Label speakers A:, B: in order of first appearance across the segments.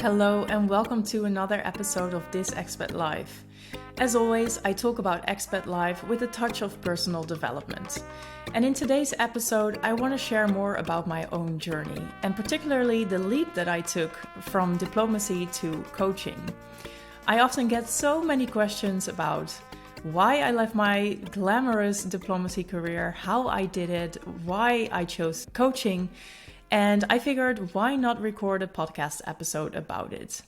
A: Hello and welcome to another episode of This Expat Life. As always, I talk about expat life with a touch of personal development. And in today's episode, I want to share more about my own journey, and particularly the leap that I took from diplomacy to coaching. I often get so many questions about why I left my glamorous diplomacy career, how I did it, why I chose coaching, and I figured why not record a podcast episode about it.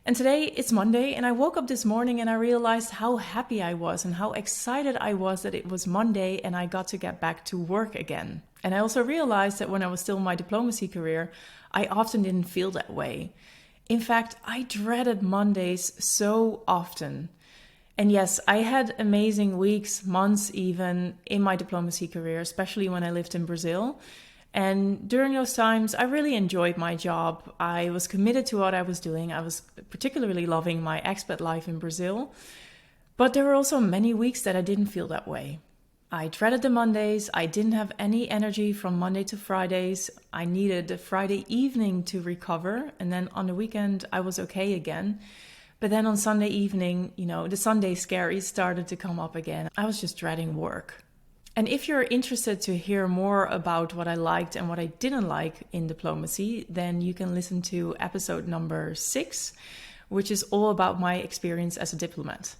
A: And today it's Monday, and I woke up this morning and I realized how happy I was and how excited I was that it was Monday and I got to get back to work again. And I also realized that when I was still in my diplomacy career, I often didn't feel that way. In fact, I dreaded Mondays so often. And yes, I had amazing weeks, months even, in my diplomacy career, especially when I lived in Brazil. And during those times, I really enjoyed my job. I was committed to what I was doing. I was particularly loving my expat life in Brazil. But there were also many weeks that I didn't feel that way. I dreaded the Mondays. I didn't have any energy from Monday to Fridays. I needed the Friday evening to recover. And then on the weekend, I was okay again. But then on Sunday evening, the Sunday scaries started to come up again. I was just dreading work. And if you're interested to hear more about what I liked and what I didn't like in diplomacy, then you can listen to episode number 6, which is all about my experience as a diplomat.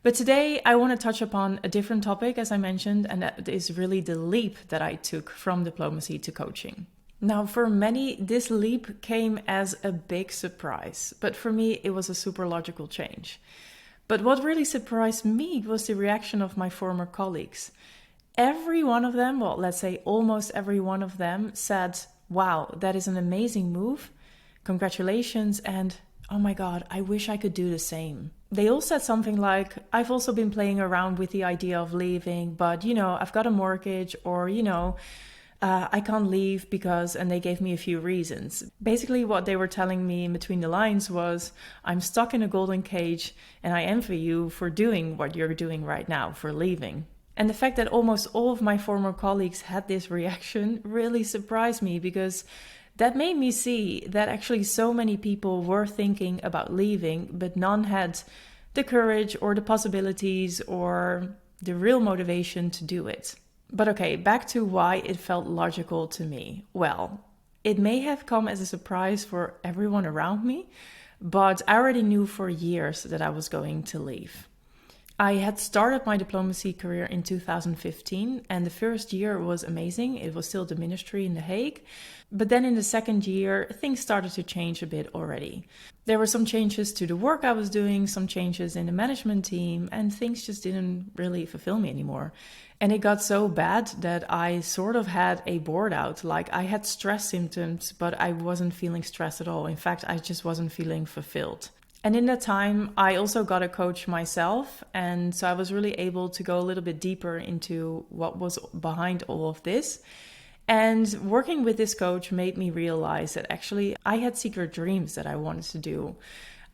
A: But today I want to touch upon a different topic, as I mentioned, and that is really the leap that I took from diplomacy to coaching. Now, for many, this leap came as a big surprise, but for me, it was a super logical change. But what really surprised me was the reaction of my former colleagues. Every one of them, well, let's say almost every one of them said, wow, that is an amazing move. Congratulations. And oh my God, I wish I could do the same. They all said something like, I've also been playing around with the idea of leaving, but I've got a mortgage, or, I can't leave because, and they gave me a few reasons. Basically, what they were telling me in between the lines was, I'm stuck in a golden cage and I envy you for doing what you're doing right now, for leaving. And the fact that almost all of my former colleagues had this reaction really surprised me, because that made me see that actually so many people were thinking about leaving, but none had the courage or the possibilities or the real motivation to do it. But okay, back to why it felt logical to me. Well, it may have come as a surprise for everyone around me, but I already knew for years that I was going to leave. I had started my diplomacy career in 2015, and the first year was amazing. It was still the ministry in The Hague. But then in the second year, things started to change a bit already. There were some changes to the work I was doing, some changes in the management team, and things just didn't really fulfill me anymore. And it got so bad that I sort of had a bored out. Like, I had stress symptoms, but I wasn't feeling stressed at all. In fact, I just wasn't feeling fulfilled. And in that time, I also got a coach myself. And so I was really able to go a little bit deeper into what was behind all of this. And working with this coach made me realize that actually I had secret dreams that I wanted to do.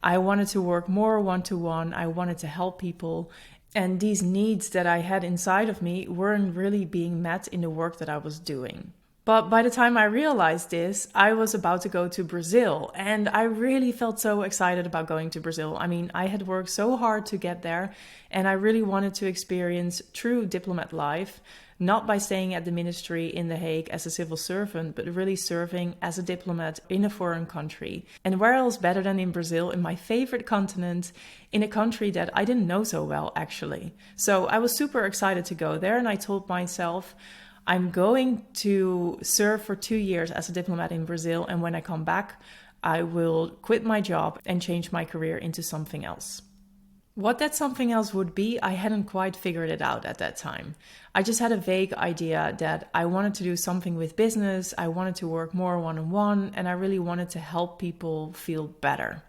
A: I wanted to work more one-to-one. I wanted to help people. And these needs that I had inside of me weren't really being met in the work that I was doing. But by the time I realized this, I was about to go to Brazil, and I really felt so excited about going to Brazil. I mean, I had worked so hard to get there, and I really wanted to experience true diplomat life, not by staying at the ministry in The Hague as a civil servant, but really serving as a diplomat in a foreign country. And where else better than in Brazil, in my favorite continent, in a country that I didn't know so well, actually. So I was super excited to go there, and I told myself, I'm going to serve for 2 years as a diplomat in Brazil, and when I come back, I will quit my job and change my career into something else. What that something else would be, I hadn't quite figured it out at that time. I just had a vague idea that I wanted to do something with business, I wanted to work more one-on-one, and I really wanted to help people feel better.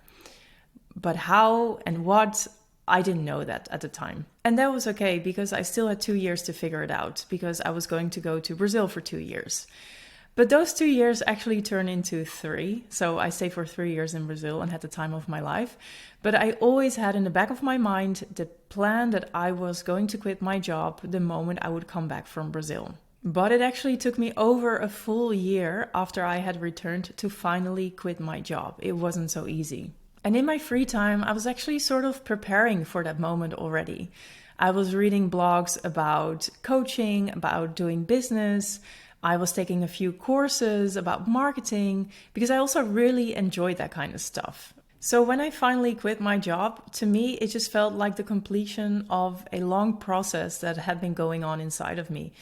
A: But how and what, I didn't know that at the time. And that was okay, because I still had 2 years to figure it out, because I was going to go to Brazil for 2 years. But those 2 years actually turned into 3. So I stayed for 3 years in Brazil and had the time of my life. But I always had in the back of my mind the plan that I was going to quit my job the moment I would come back from Brazil. But it actually took me over a full year after I had returned to finally quit my job. It wasn't so easy. And in my free time, I was actually sort of preparing for that moment already. I was reading blogs about coaching, about doing business. I was taking a few courses about marketing because I also really enjoyed that kind of stuff. So when I finally quit my job, to me, it just felt like the completion of a long process that had been going on inside of me.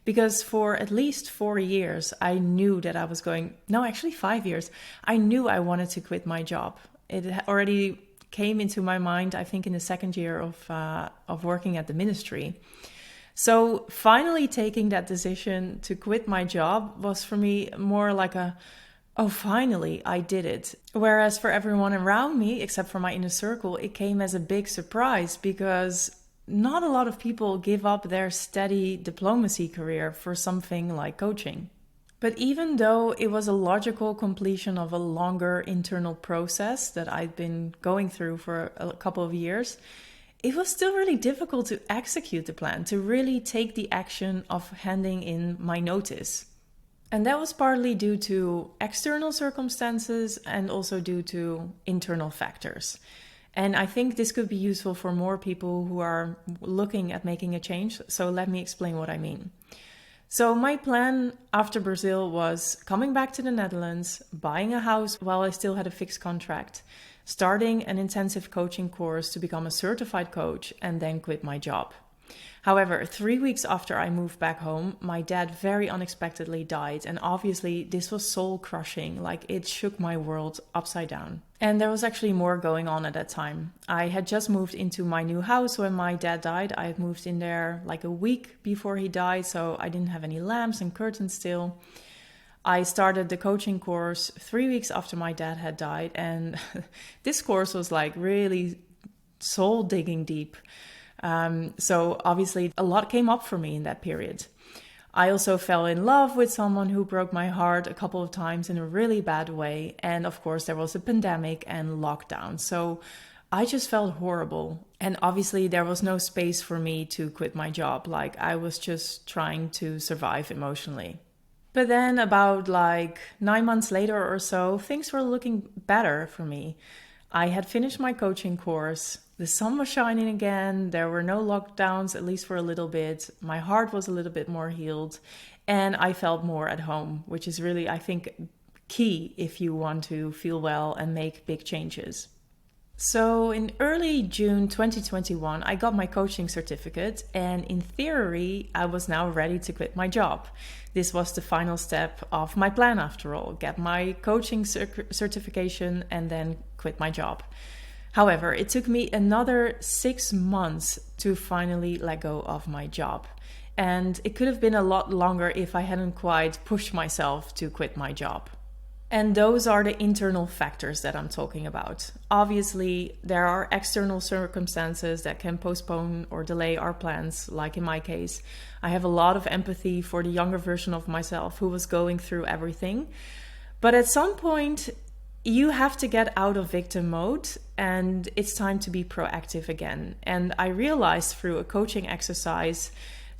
A: Because for at least 4 years, I knew that I was going, no, actually 5 years, I knew I wanted to quit my job. It already came into my mind, I think, in the second year of working at the ministry. So finally taking that decision to quit my job was for me more like oh, finally, I did it. Whereas for everyone around me, except for my inner circle, it came as a big surprise because not a lot of people give up their steady diplomacy career for something like coaching. But even though it was a logical completion of a longer internal process that I'd been going through for a couple of years, it was still really difficult to execute the plan, to really take the action of handing in my notice. And that was partly due to external circumstances and also due to internal factors. And I think this could be useful for more people who are looking at making a change. So let me explain what I mean. So my plan after Brazil was coming back to the Netherlands, buying a house while I still had a fixed contract, starting an intensive coaching course to become a certified coach, and then quit my job. However, 3 weeks after I moved back home, my dad very unexpectedly died. And obviously this was soul crushing, like it shook my world upside down. And there was actually more going on at that time. I had just moved into my new house when my dad died. I had moved in there like a week before he died, so I didn't have any lamps and curtains still. I started the coaching course 3 weeks after my dad had died. And this course was like really soul digging deep. So obviously a lot came up for me in that period. I also fell in love with someone who broke my heart a couple of times in a really bad way. And of course there was a pandemic and lockdown. So I just felt horrible. And obviously there was no space for me to quit my job. Like I was just trying to survive emotionally. But then about like 9 months later or so, things were looking better for me. I had finished my coaching course. The sun was shining again. There were no lockdowns, at least for a little bit. My heart was a little bit more healed. And I felt more at home, which is really, I think, key if you want to feel well and make big changes. So in early June 2021, I got my coaching certificate, and in theory, I was now ready to quit my job. This was the final step of my plan after all, get my coaching certification and then quit my job. However, it took me another 6 months to finally let go of my job. And it could have been a lot longer if I hadn't quite pushed myself to quit my job. And those are the internal factors that I'm talking about. Obviously, there are external circumstances that can postpone or delay our plans, like in my case. I have a lot of empathy for the younger version of myself who was going through everything. But at some point, you have to get out of victim mode and it's time to be proactive again. And I realized through a coaching exercise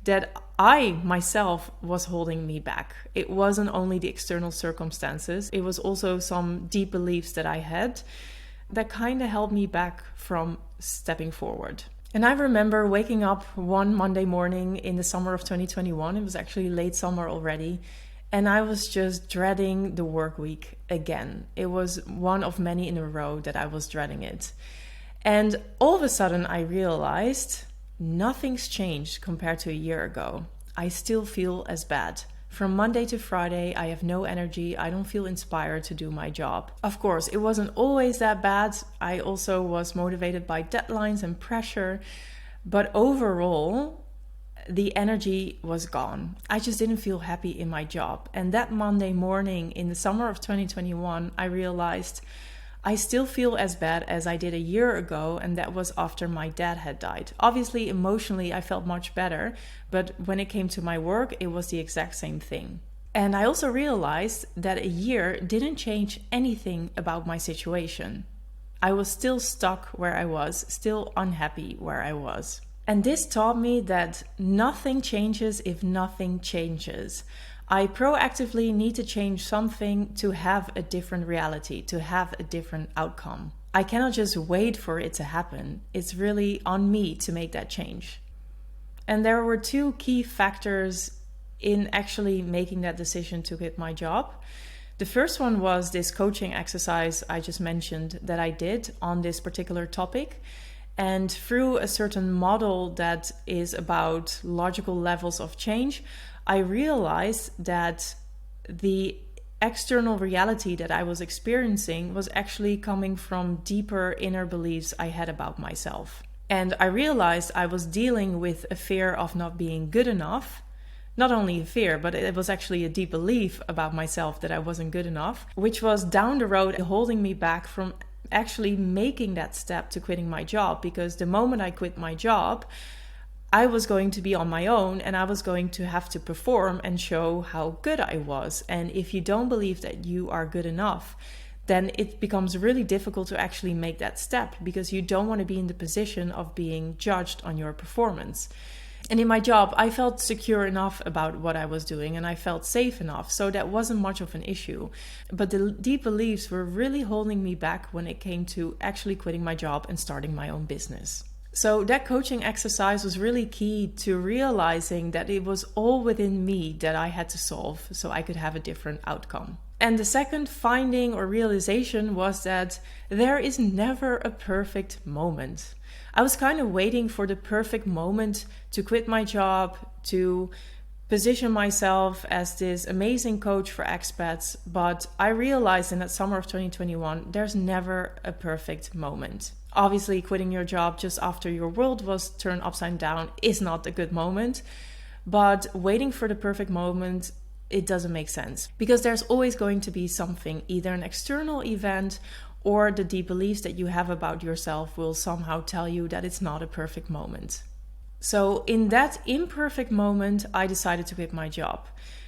A: that I myself was holding me back. It wasn't only the external circumstances, it was also some deep beliefs that I had that kind of held me back from stepping forward. And I remember waking up one Monday morning in the summer of 2021, it was actually late summer already, and I was just dreading the work week again. It was one of many in a row that I was dreading it. And all of a sudden I realized nothing's changed compared to a year ago. I still feel as bad. From Monday to Friday, I have no energy. I don't feel inspired to do my job. Of course, it wasn't always that bad. I also was motivated by deadlines and pressure. But overall, the energy was gone. I just didn't feel happy in my job. And that Monday morning in the summer of 2021, I realized I still feel as bad as I did a year ago, and that was after my dad had died. Obviously, emotionally, I felt much better, but when it came to my work, it was the exact same thing. And I also realized that a year didn't change anything about my situation. I was still stuck where I was, still unhappy where I was. And this taught me that nothing changes if nothing changes. I proactively need to change something to have a different reality, to have a different outcome. I cannot just wait for it to happen. It's really on me to make that change. And there were two key factors in actually making that decision to quit my job. The first one was this coaching exercise I just mentioned that I did on this particular topic. And through a certain model that is about logical levels of change, I realized that the external reality that I was experiencing was actually coming from deeper inner beliefs I had about myself. And I realized I was dealing with a fear of not being good enough. Not only a fear, but it was actually a deep belief about myself that I wasn't good enough, which was down the road holding me back from actually making that step to quitting my job. Because the moment I quit my job, I was going to be on my own and I was going to have to perform and show how good I was. And if you don't believe that you are good enough, then it becomes really difficult to actually make that step because you don't want to be in the position of being judged on your performance. And in my job, I felt secure enough about what I was doing and I felt safe enough. So that wasn't much of an issue. But the deep beliefs were really holding me back when it came to actually quitting my job and starting my own business. So that coaching exercise was really key to realizing that it was all within me that I had to solve so I could have a different outcome. And the second finding or realization was that there is never a perfect moment. I was kind of waiting for the perfect moment to quit my job, to position myself as this amazing coach for expats. But I realized in that summer of 2021, there's never a perfect moment. Obviously, quitting your job just after your world was turned upside down is not a good moment. But waiting for the perfect moment, it doesn't make sense. Because there's always going to be something, either an external event or the deep beliefs that you have about yourself will somehow tell you that it's not a perfect moment. So in that imperfect moment, I decided to quit my job.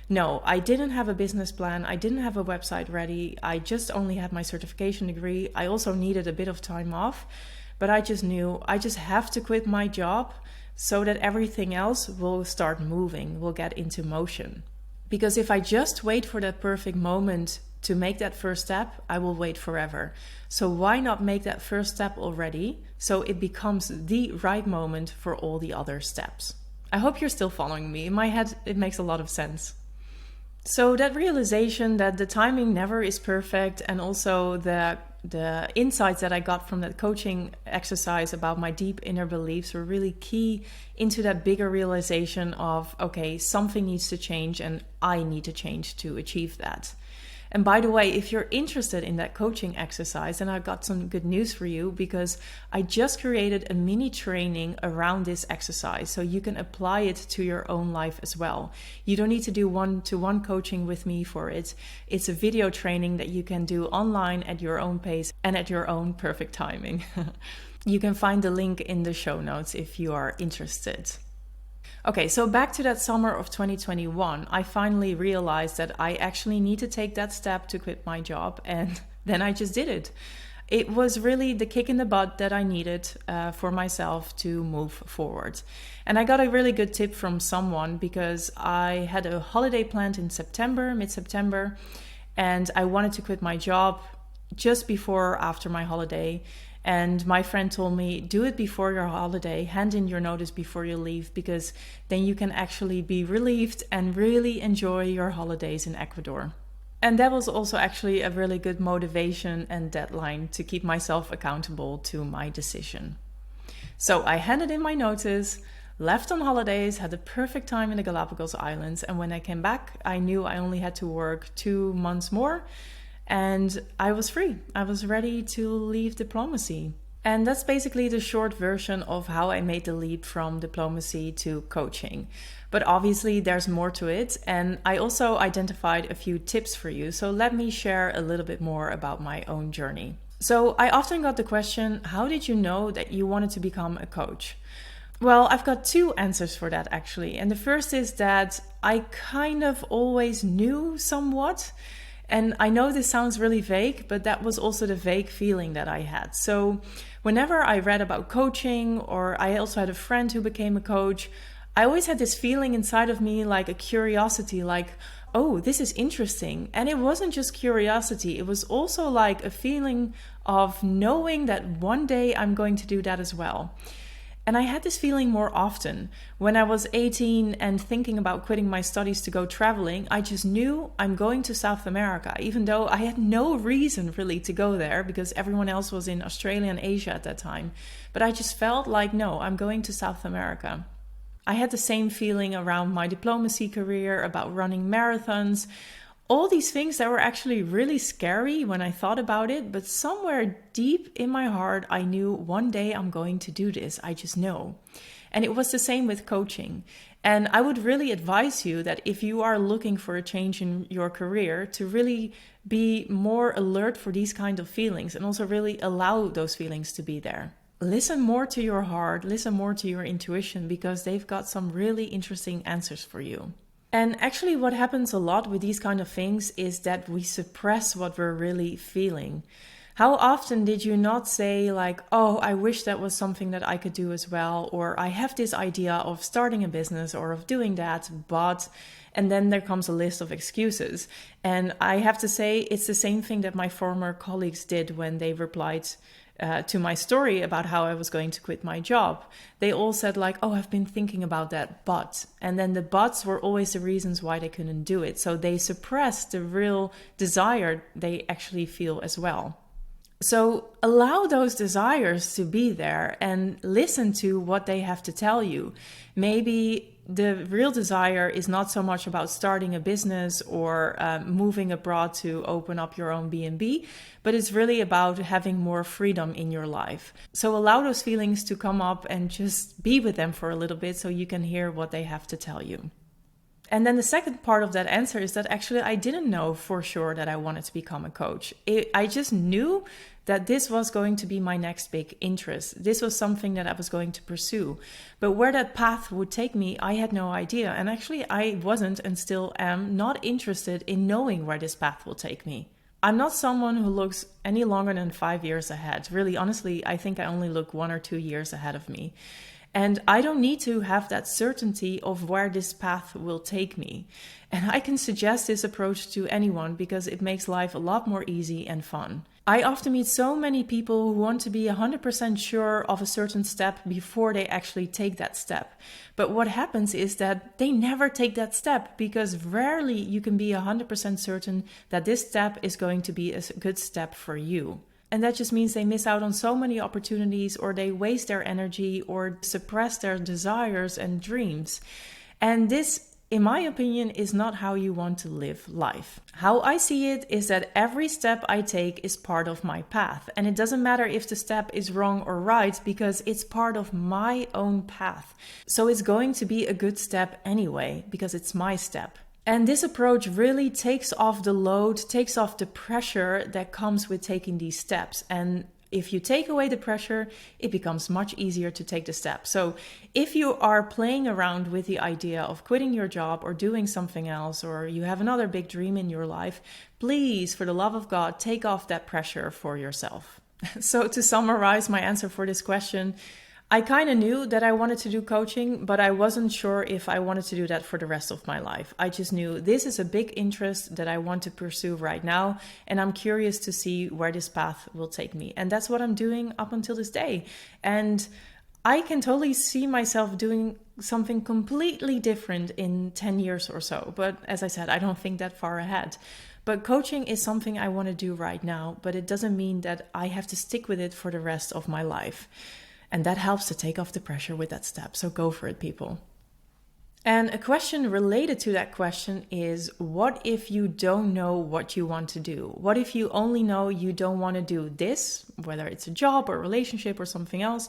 A: No, I didn't have a business plan. I didn't have a website ready. I just only had my certification degree. I also needed a bit of time off, but I just knew I just have to quit my job so that everything else will start moving, will get into motion. Because if I just wait for that perfect moment to make that first step, I will wait forever. So why not make that first step already so it becomes the right moment for all the other steps? I hope you're still following me. In my head, it makes a lot of sense. So that realization that the timing never is perfect, and also the insights that I got from that coaching exercise about my deep inner beliefs were really key into that bigger realization of, okay, something needs to change and I need to change to achieve that. And by the way, if you're interested in that coaching exercise, then I've got some good news for you, because I just created a mini training around this exercise so you can apply it to your own life as well. You don't need to do one-to-one coaching with me for it. It's a video training that you can do online at your own pace and at your own perfect timing. You can find the link in the show notes if you are interested. Okay, so back to that summer of 2021, I finally realized that I actually need to take that step to quit my job, and then I just did it. It was really the kick in the butt that I needed for myself to move forward. And I got a really good tip from someone, because I had a holiday planned in September, mid-September, and I wanted to quit my job just before or after my holiday. And my friend told me, do it before your holiday, hand in your notice before you leave, because then you can actually be relieved and really enjoy your holidays in Ecuador. And that was also actually a really good motivation and deadline to keep myself accountable to my decision. So I handed in my notice, left on holidays, had the perfect time in the Galapagos Islands. And when I came back, I knew I only had to work 2 months more. And I was free. I was ready to leave diplomacy. And that's basically the short version of how I made the leap from diplomacy to coaching. But obviously there's more to it. And I also identified a few tips for you. So let me share a little bit more about my own journey. So I often got the question, how did you know that you wanted to become a coach? Well, I've got 2 answers for that actually. And the first is that I kind of always knew somewhat. And I know this sounds really vague, but that was also the vague feeling that I had. So whenever I read about coaching, or I also had a friend who became a coach, I always had this feeling inside of me, like a curiosity, like, oh, this is interesting. And it wasn't just curiosity, it was also like a feeling of knowing that one day I'm going to do that as well. And I had this feeling more often. When I was 18 and thinking about quitting my studies to go traveling, I just knew I'm going to South America, even though I had no reason really to go there because everyone else was in Australia and Asia at that time. But I just felt like, no, I'm going to South America. I had the same feeling around my diplomacy career, about running marathons, all these things that were actually really scary when I thought about it, but somewhere deep in my heart, I knew one day I'm going to do this. I just know. And it was the same with coaching. And I would really advise you that if you are looking for a change in your career, to really be more alert for these kind of feelings and also really allow those feelings to be there. Listen more to your heart, listen more to your intuition, because they've got some really interesting answers for you. And actually what happens a lot with these kind of things is that we suppress what we're really feeling. How often did you not say like, oh, I wish that was something that I could do as well, or I have this idea of starting a business or of doing that, but... And then there comes a list of excuses. And I have to say, it's the same thing that my former colleagues did when they replied to my story about how I was going to quit my job. They all said like, oh, I've been thinking about that, but. And then the buts were always the reasons why they couldn't do it. So they suppressed the real desire they actually feel as well. So allow those desires to be there and listen to what they have to tell you. Maybe the real desire is not so much about starting a business or moving abroad to open up your own B&B, but it's really about having more freedom in your life. So allow those feelings to come up and just be with them for a little bit so you can hear what they have to tell you. And then the second part of that answer is that actually I didn't know for sure that I wanted to become a coach. I just knew that this was going to be my next big interest. This was something that I was going to pursue. But where that path would take me, I had no idea. And actually I wasn't and still am not interested in knowing where this path will take me. I'm not someone who looks any longer than 5 years ahead. Really, honestly, I think I only look 1 or 2 years ahead of me. And I don't need to have that certainty of where this path will take me. And I can suggest this approach to anyone because it makes life a lot more easy and fun. I often meet so many people who want to be 100% sure of a certain step before they actually take that step. But what happens is that they never take that step because rarely you can be 100% certain that this step is going to be a good step for you. And that just means they miss out on so many opportunities, or they waste their energy or suppress their desires and dreams. And this, in my opinion, is not how you want to live life. How I see it is that every step I take is part of my path. And it doesn't matter if the step is wrong or right, because it's part of my own path. So it's going to be a good step anyway, because it's my step. And this approach really takes off the load, takes off the pressure that comes with taking these steps. And if you take away the pressure, it becomes much easier to take the step. So if you are playing around with the idea of quitting your job or doing something else, or you have another big dream in your life, please, for the love of God, take off that pressure for yourself. So to summarize my answer for this question, I kind of knew that I wanted to do coaching, but I wasn't sure if I wanted to do that for the rest of my life. I just knew this is a big interest that I want to pursue right now, and I'm curious to see where this path will take me. And that's what I'm doing up until this day. And I can totally see myself doing something completely different in 10 years or so. But as I said, I don't think that far ahead. But coaching is something I want to do right now, but it doesn't mean that I have to stick with it for the rest of my life. And that helps to take off the pressure with that step. So go for it, people. And a question related to that question is, what if you don't know what you want to do? What if you only know you don't want to do this, whether it's a job or a relationship or something else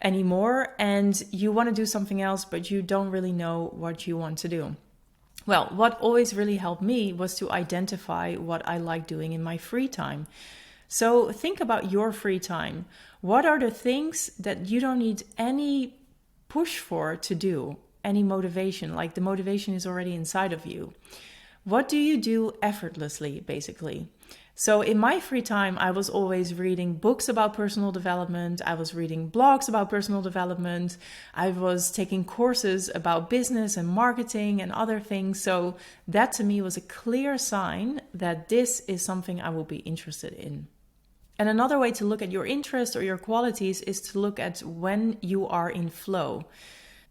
A: anymore, and you want to do something else, but you don't really know what you want to do? Well, what always really helped me was to identify what I like doing in my free time. So think about your free time. What are the things that you don't need any push for to do, any motivation, like the motivation is already inside of you? What do you do effortlessly, basically? So in my free time, I was always reading books about personal development. I was reading blogs about personal development. I was taking courses about business and marketing and other things. So that to me was a clear sign that this is something I will be interested in. And another way to look at your interest or your qualities is to look at when you are in flow.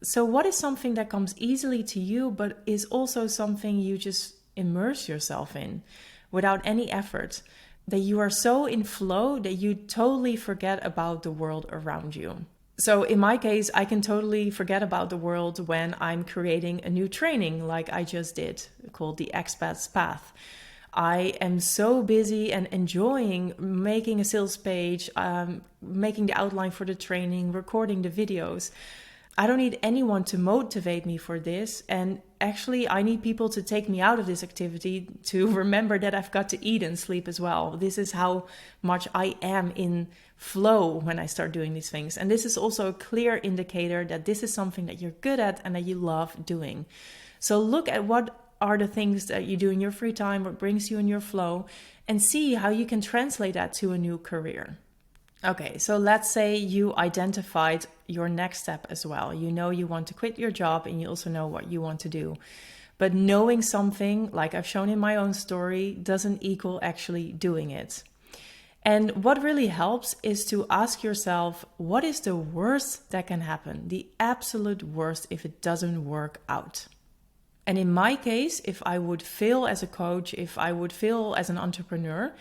A: So what is something that comes easily to you, but is also something you just immerse yourself in without any effort, that you are so in flow that you totally forget about the world around you? So in my case, I can totally forget about the world when I'm creating a new training like I just did, called the Expat's Path. I am so busy and enjoying making a sales page, making the outline for the training, recording the videos. I don't need anyone to motivate me for this. And actually, I need people to take me out of this activity to remember that I've got to eat and sleep as well. This is how much I am in flow when I start doing these things. And this is also a clear indicator that this is something that you're good at and that you love doing. So look at what are the things that you do in your free time, what brings you in your flow, and see how you can translate that to a new career. Okay, so let's say you identified your next step as well. You know you want to quit your job and you also know what you want to do. But knowing something, like I've shown in my own story, doesn't equal actually doing it. And what really helps is to ask yourself, what is the worst that can happen? The absolute worst if it doesn't work out. And in my case, if I would fail as a coach, if I would fail as an entrepreneur,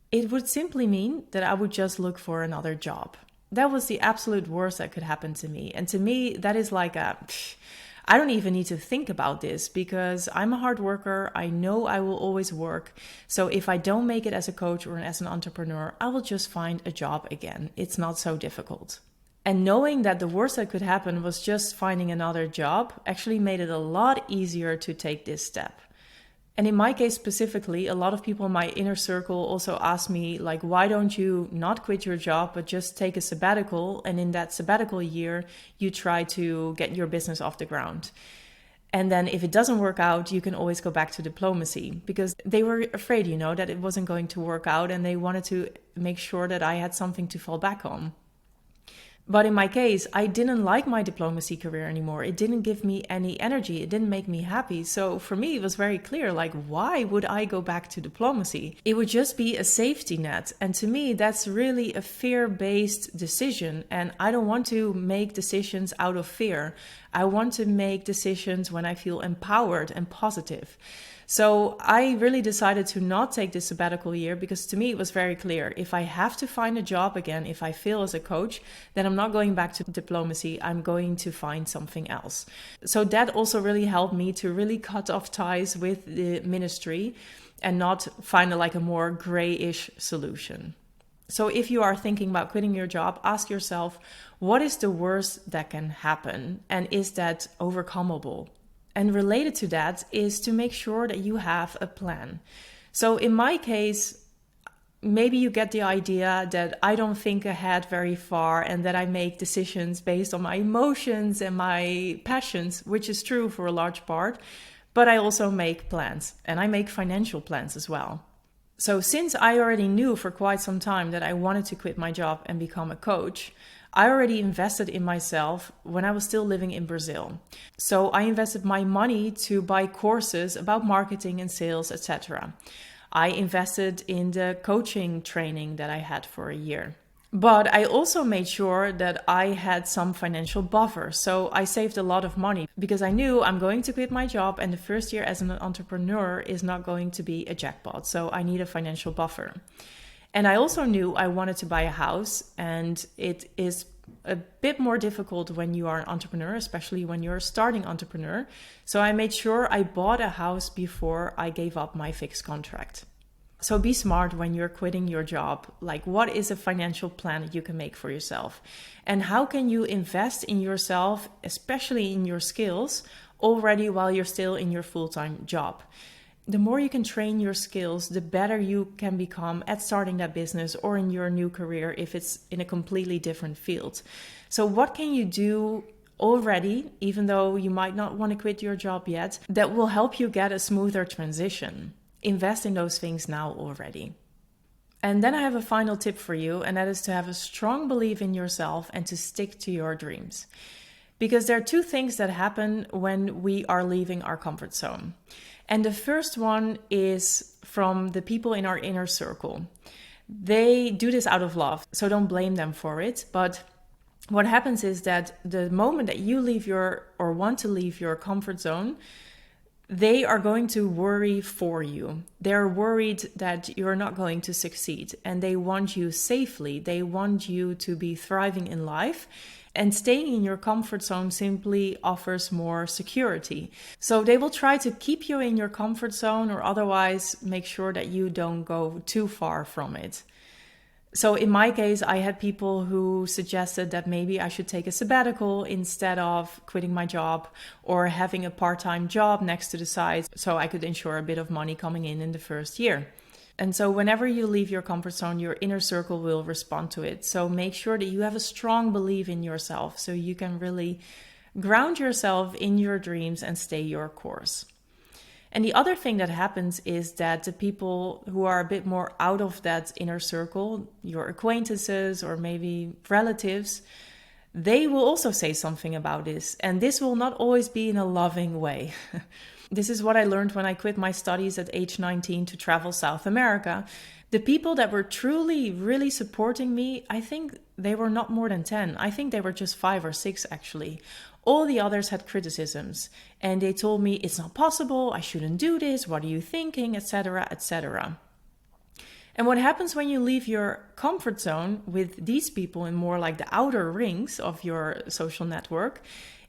A: it would simply mean that I would just look for another job. That was the absolute worst that could happen to me. And to me, that is like I don't even need to think about this because I'm a hard worker. I know I will always work. So if I don't make it as a coach or as an entrepreneur, I will just find a job again. It's not so difficult. And knowing that the worst that could happen was just finding another job actually made it a lot easier to take this step. And in my case specifically, a lot of people in my inner circle also ask me, like, why don't you not quit your job, but just take a sabbatical? And in that sabbatical year, you try to get your business off the ground. And then if it doesn't work out, you can always go back to diplomacy, because they were afraid, that it wasn't going to work out. And they wanted to make sure that I had something to fall back on. But in my case, I didn't like my diplomacy career anymore. It didn't give me any energy. It didn't make me happy. So for me, it was very clear, like, why would I go back to diplomacy? It would just be a safety net. And to me, that's really a fear-based decision. And I don't want to make decisions out of fear. I want to make decisions when I feel empowered and positive. So I really decided to not take this sabbatical year because to me it was very clear. If I have to find a job again, if I fail as a coach, then I'm not going back to diplomacy. I'm going to find something else. So that also really helped me to really cut off ties with the ministry and not find a more grayish solution. So if you are thinking about quitting your job, ask yourself, what is the worst that can happen? And is that overcomable? And related to that is to make sure that you have a plan. So in my case, maybe you get the idea that I don't think ahead very far and that I make decisions based on my emotions and my passions, which is true for a large part. But I also make plans, and I make financial plans as well. So since I already knew for quite some time that I wanted to quit my job and become a coach, I already invested in myself when I was still living in Brazil. So I invested my money to buy courses about marketing and sales, etc. I invested in the coaching training that I had for a year. But I also made sure that I had some financial buffer. So I saved a lot of money because I knew I'm going to quit my job and the first year as an entrepreneur is not going to be a jackpot. So I need a financial buffer. And I also knew I wanted to buy a house, and it is a bit more difficult when you are an entrepreneur, especially when you're a starting entrepreneur. So I made sure I bought a house before I gave up my fixed contract. So be smart when you're quitting your job. Like, what is a financial plan that you can make for yourself? And how can you invest in yourself, especially in your skills, already while you're still in your full-time job? The more you can train your skills, the better you can become at starting that business or in your new career if it's in a completely different field. So what can you do already, even though you might not want to quit your job yet, that will help you get a smoother transition. Invest in those things now already. And then I have a final tip for you, and that is to have a strong belief in yourself and to stick to your dreams. Because there are two things that happen when we are leaving our comfort zone. And the first one is from the people in our inner circle. They do this out of love, so don't blame them for it. But what happens is that the moment that you leave or want to leave your comfort zone, they are going to worry for you. They're worried that you're not going to succeed, and they want you safely. They want you to be thriving in life, and staying in your comfort zone simply offers more security. So they will try to keep you in your comfort zone, or otherwise make sure that you don't go too far from it. So in my case, I had people who suggested that maybe I should take a sabbatical instead of quitting my job, or having a part-time job next to the side so I could ensure a bit of money coming in the first year. And so whenever you leave your comfort zone, your inner circle will respond to it. So make sure that you have a strong belief in yourself so you can really ground yourself in your dreams and stay your course. And the other thing that happens is that the people who are a bit more out of that inner circle, your acquaintances or maybe relatives, they will also say something about this. And this will not always be in a loving way. This is what I learned when I quit my studies at age 19 to travel South America. The people that were truly, really supporting me, I think they were not more than 10. I think they were just 5 or 6 actually. All the others had criticisms, and they told me it's not possible, I shouldn't do this, what are you thinking, etc., etc. And what happens when you leave your comfort zone with these people in more like the outer rings of your social network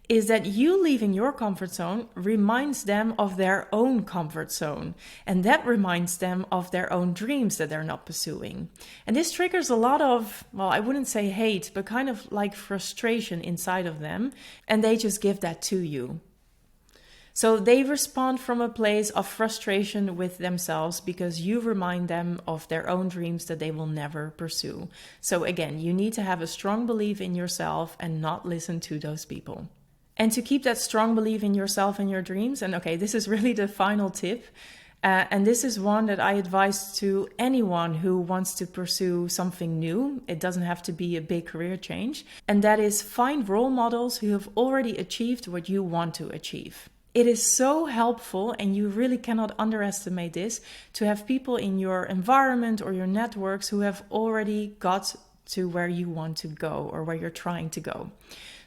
A: is that you leaving your comfort zone reminds them of their own comfort zone. And that reminds them of their own dreams that they're not pursuing. And this triggers a lot of, well, I wouldn't say hate, but kind of like frustration inside of them. And they just give that to you. So they respond from a place of frustration with themselves because you remind them of their own dreams that they will never pursue. So again, you need to have a strong belief in yourself and not listen to those people. And to keep that strong belief in yourself and your dreams, and okay, this is really the final tip. And this is one that I advise to anyone who wants to pursue something new. It doesn't have to be a big career change. And that is find role models who have already achieved what you want to achieve. It is so helpful, and you really cannot underestimate this, to have people in your environment or your networks who have already got to where you want to go or where you're trying to go.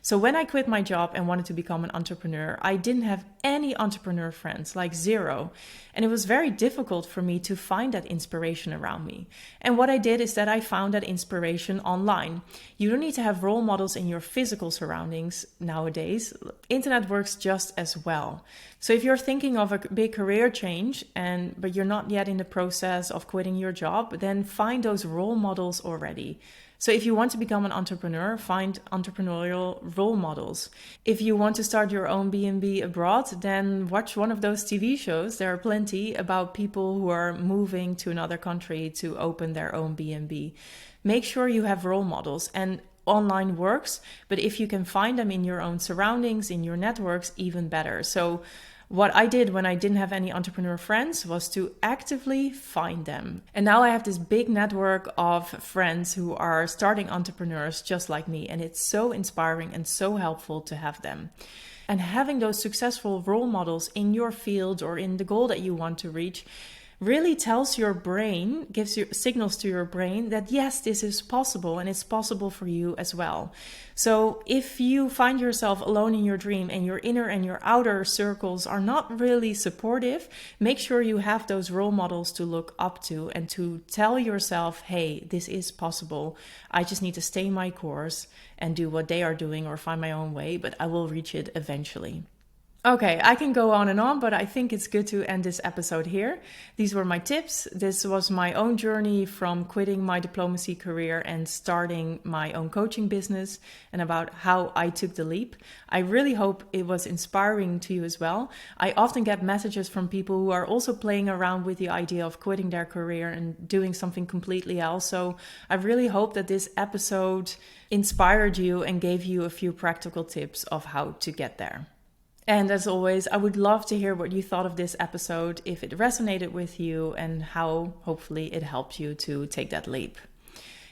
A: So when I quit my job and wanted to become an entrepreneur, I didn't have any entrepreneur friends, like zero. And it was very difficult for me to find that inspiration around me. And what I did is that I found that inspiration online. You don't need to have role models in your physical surroundings nowadays. Internet works just as well. So if you're thinking of a big career change, but you're not yet in the process of quitting your job, then find those role models already. So if you want to become an entrepreneur, find entrepreneurial role models. If you want to start your own B&B abroad, then watch one of those TV shows. There are plenty about people who are moving to another country to open their own B&B. Make sure you have role models, and online works, but if you can find them in your own surroundings, in your networks, even better. So what I did when I didn't have any entrepreneur friends was to actively find them. And now I have this big network of friends who are starting entrepreneurs just like me. And it's so inspiring and so helpful to have them. And having those successful role models in your field or in the goal that you want to reach really tells your brain, gives you signals to your brain that yes, this is possible and it's possible for you as well. So if you find yourself alone in your dream and your inner and your outer circles are not really supportive, make sure you have those role models to look up to and to tell yourself, hey, this is possible. I just need to stay my course and do what they are doing or find my own way, but I will reach it eventually. Okay, I can go on and on, but I think it's good to end this episode here. These were my tips. This was my own journey from quitting my diplomacy career and starting my own coaching business, and about how I took the leap. I really hope it was inspiring to you as well. I often get messages from people who are also playing around with the idea of quitting their career and doing something completely else. So I really hope that this episode inspired you and gave you a few practical tips of how to get there. And as always, I would love to hear what you thought of this episode, if it resonated with you, and how hopefully it helped you to take that leap.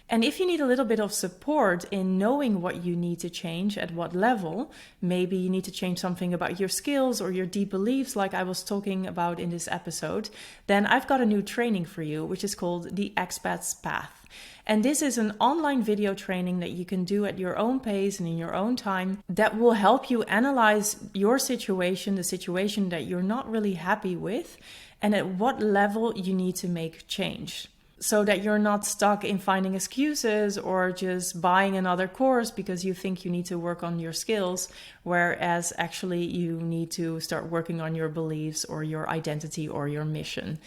A: And if you need a little bit of support in knowing what you need to change at what level, maybe you need to change something about your skills or your deep beliefs, like I was talking about in this episode, then I've got a new training for you, which is called the Expat's Path. And this is an online video training that you can do at your own pace and in your own time that will help you analyze your situation, the situation that you're not really happy with, and at what level you need to make change, so that you're not stuck in finding excuses or just buying another course because you think you need to work on your skills, whereas actually you need to start working on your beliefs or your identity or your mission.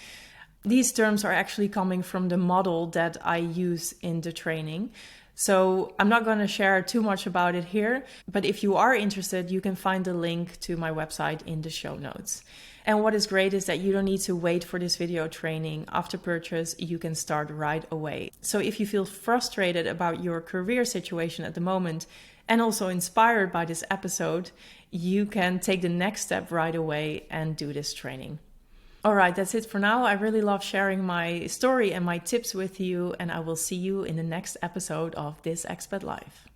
A: These terms are actually coming from the model that I use in the training. So I'm not going to share too much about it here, but if you are interested, you can find the link to my website in the show notes. And what is great is that you don't need to wait for this video training. After purchase, you can start right away. So if you feel frustrated about your career situation at the moment and also inspired by this episode, you can take the next step right away and do this training. All right, that's it for now. I really love sharing my story and my tips with you, and I will see you in the next episode of This Expat Life.